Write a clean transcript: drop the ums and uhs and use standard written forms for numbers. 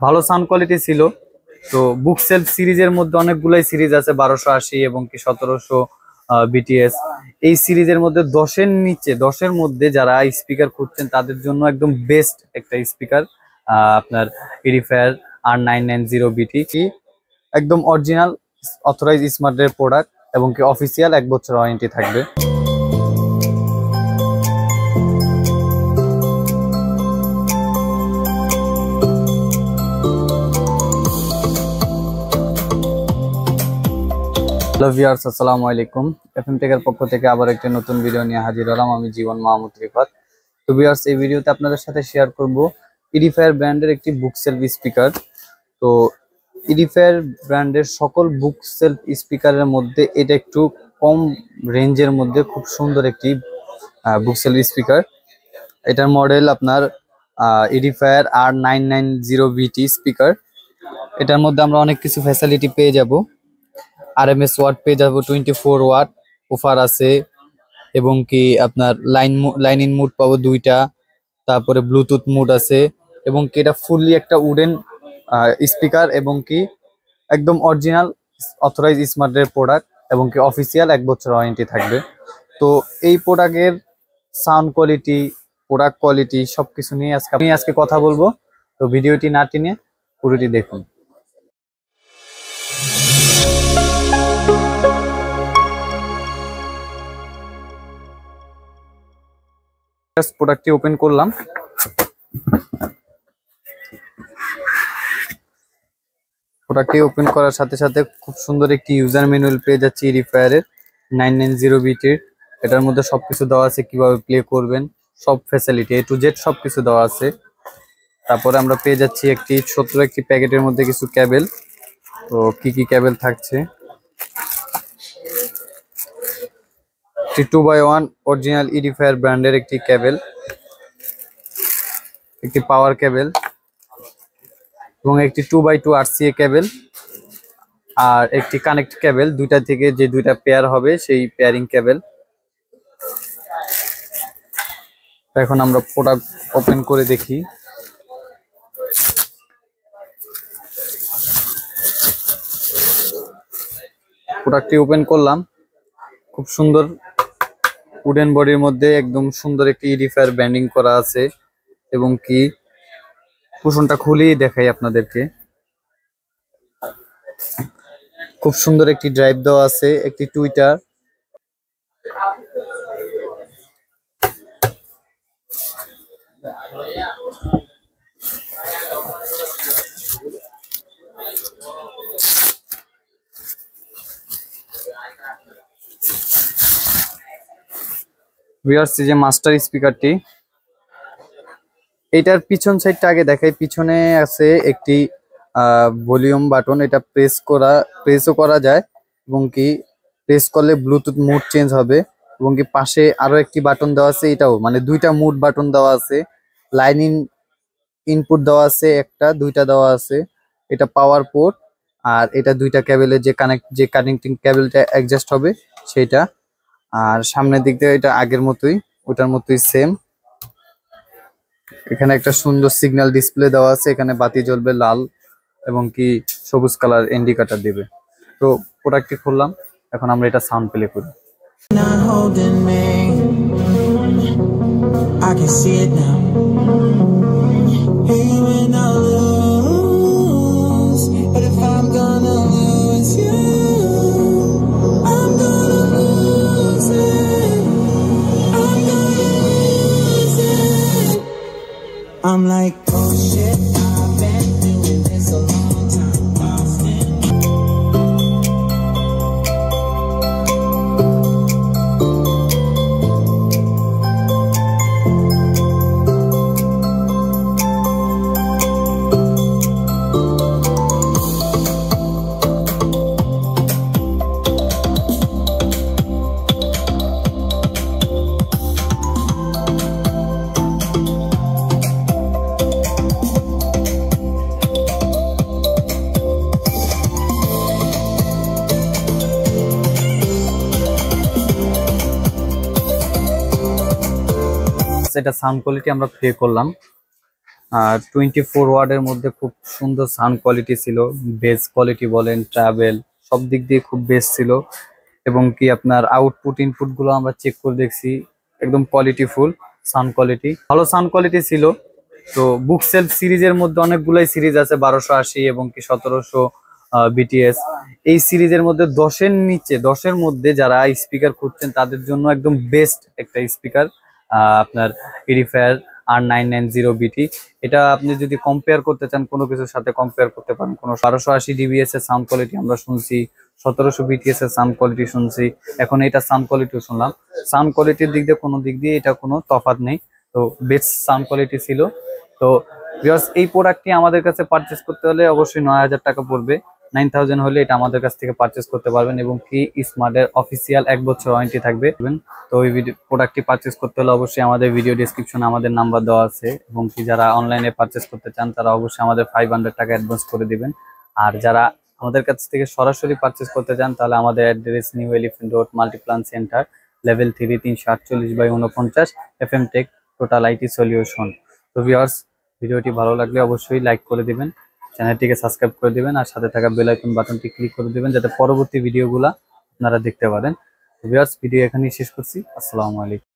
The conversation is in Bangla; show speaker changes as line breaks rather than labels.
ভালো সাউন্ড কোয়ালিটি ছিল। তো বুক সেলফ সিরিজের মধ্যে অনেকগুলাই সিরিজ আছে, 1280 এবং কি 1700 বিটিএস। এই সিরিজের মধ্যে 10-এর নিচে, 10-এর মধ্যে যারা স্পিকার খুঁজছেন তাদের জন্য একদম বেস্ট একটা স্পিকার আপনার এডিফায়ার R990BT, কি একদম অরিজিনাল অথরাইজ স্মার্টের প্রোডাক্ট এবং কি অফিসিয়াল 1 বছর ওয়ারেন্টি থাকবে। হ্যালো ভিউয়ার্স, আসসালামু আলাইকুম। এফএম টেকের পক্ষ থেকে আবার একটি নতুন ভিডিও নিয়ে হাজির হলাম। আমি জীবন মাহমুদ রিফাত। তো ভিউয়ার্স, এই ভিডিওতে আপনাদের সাথে শেয়ার করব এডিফায়ার ব্র্যান্ডের একটি বুক সেলফ স্পিকার। তো এডিফায়ার ব্র্যান্ডের সকল বুক সেলফ স্পিকারের মধ্যে এটা একটু কম রেঞ্জের মধ্যে খুব সুন্দর একটি বুক সেলফ স্পিকার। এটার মডেল আপনার এডিফায়ার R990BT স্পিকার। এটার মধ্যে আমরা অনেক কিছু ফ্যাসিলিটি পেয়ে যাব। RMS ওয়াট পেয়ে যাবো, 24 ওয়াট অফার আছে এবং কি আপনার লাইন ইন মুড পাবো 2টা, তারপরে ব্লুটুথ মুড আছে এবং কি এটা ফুললি একটা উডেন স্পিকার এবং কি একদম অরিজিনাল অথরাইজ স্মার্টের প্রোডাক্ট এবং কি অফিসিয়াল 1 বছর ওয়ারেন্টি থাকবে। তো এই প্রোডাক্টের সাউন্ড কোয়ালিটি, প্রোডাক্ট কোয়ালিটি সবকিছু নিয়ে আজকে কথা বলবো। তো ভিডিওটি না টেনে পুরোটি দেখুন। প্রোডাক্টটি ওপেন করলাম। প্রোডাক্টটি ওপেন করার সাথে সাথে খুব সুন্দর একটি ইউজার ম্যানুয়াল পেয়ে যাচ্ছি এডিফায়ারের 990BT। এটার মধ্যে সবকিছু দেওয়া আছে, কিভাবে প্লে করবেন, সব ফ্যাসিলিটি A to Z সবকিছু দেওয়া আছে। তারপরে আমরা পেয়ে যাচ্ছি একটি ছোট্ট একটি প্যাকেটের মধ্যে কিছু কেবল। তো কি কি কেবল থাকছে, একটি 2x1 অরিজিনাল এডিফায়ার ব্র্যান্ডের একটি কেবল, একটি পাওয়ার কেবল এবং একটি 2x2 RCA কেবল আর একটি কানেক্ট কেবল, দুইটা থেকে যে দুইটা পেয়ার হবে সেই পেয়ারিং কেবল। এখন আমরা প্রোডাক্ট ওপেন করে দেখি। প্রোডাক্টটি ওপেন করলাম। খুব সুন্দর উডেন বডির মধ্যে একদম সুন্দর একটি এডিফায়ার ব্র্যান্ডিং করা আছে এবং কি কুশনটা খুলেই দেখাই আপনাদেরকে। খুব সুন্দর একটি ড্রাইভ দেওয়া আছে, একটি টুইটার, ভিউয়ার্স যে মাস্টার স্পিকারটি, এটার পিছন সাইডটা আগে দেখাই। পিছনে আছে একটি ভলিউম বাটন, এটা প্রেসও করা যায় এবং কি প্রেস করলে ব্লুটুথ মুড চেঞ্জ হবে এবং কি পাশে আরো একটি বাটন দেওয়া আছে, এটাও মানে 2টা মুড বাটন দেওয়া আছে। লাইন ইনপুট দেওয়া আছে, একটা 2টা দেওয়া আছে। এটা পাওয়ার পোর্ট আর এটা 2টা কেবলের যে কানেক্টিং কেবলটা অ্যাডজাস্ট হবে সেটা। আর সামনের দিক দিয়ে এটা আগের মতোই, ওটার মতোই সেম। এখানে একটা সুন্দর সিগন্যাল ডিসপ্লে দেওয়া আছে, এখানে বাতি জ্বলবে লাল এবং কি সবুজ কালার ইন্ডিকেটর দিবে। তো প্রোডাক্টটি খুললাম, এখন আমরা এটা সাউন্ড প্লে করি।
I'm like, oh shit, I've been doing this a long time.
এটা সাউন্ড কোয়ালিটি আমরা প্লে করলাম। 24 ওয়াটের মধ্যে খুব সুন্দর সাউন্ড কোয়ালিটি ছিল, বেস কোয়ালিটি বলেন, ট্রাভেল সব দিক দিয়ে খুব বেস্ট ছিল। এবং কি আপনার আউটপুট ইনপুট গুলো আমরা চেক করে দেখছি, একদম কোয়ালিটি ফুল সাউন্ড কোয়ালিটি, ভালো সাউন্ড কোয়ালিটি ছিল। তো বুক সেলফ সিরিজের মধ্যে অনেকগুলাই সিরিজ আছে, 1280 এবং কি 1700 বিটিএস। এই সিরিজের মধ্যে 10-এর নিচে, 10-এর মধ্যে যারা স্পিকার খুঁজছেন তাদের জন্য একদম বেস্ট একটা স্পিকার আপনার এডিফায়ার R990BT। এটা আপনি যদি কম্পেয়ার করতে চান, কোনো কিছুর সাথে কম্পেয়ার করতে পারেন। কোনো 1280 ডিবিএস এর সাউন্ড কোয়ালিটি আমরা শুনছি, 1700 বিটিএস এর সাউন্ড কোয়ালিটি শুনছি, এখন এটা সাউন্ড কোয়ালিটিও শুনলাম। সাউন্ড কোয়ালিটির দিক দিয়ে কোনো দিক দিয়ে এটা কোনো তফাৎ নেই, তো বেস্ট সাউন্ড কোয়ালিটি ছিল। তো ভিউয়ার্স, এই প্রোডাক্টটি আমাদের কাছে পারচেস করতে হলে অবশ্যই 9000 টাকা পড়বে। 9000 হলে এটা আমাদের কাছ থেকে পারচেস করতে পারবেন এবং কি স্মার্টের অফিসিয়াল 1 বছর ওয়ারেন্টি থাকবে। তো এই প্রোডাক্টটি পারচেস করতে হলে অবশ্যই আমাদের ভিডিও ডেসক্রিপশনে আমাদের নাম্বার দেওয়া আছে, এবং কি যারা অনলাইনে পারচেস করতে চান তারা অবশ্যই আমাদের 500 টাকা অ্যাডভান্স করে দিবেন। আর যারা আমাদের কাছ থেকে সরাসরি পারচেস করতে চান তাহলে আমাদের address new elephant road, Multiplan centre, level 3, 348/49, FM take total IT solution. তো ভিউয়ার্স, ভিডিওটি ভালো লাগলে অবশ্যই লাইক করে দিবেন, চ্যানেলটিকে সাবস্ক্রাইব করে দিবেন, আর সাথে থাকা বেল আইকন বাটনটি ক্লিক করে দিবেন যাতে পরবর্তী ভিডিওগুলো আপনারা দেখতে পারেন। ভিউয়ার্স, ভিডিও এখানেই শেষ করছি। আসসালামু আলাইকুম।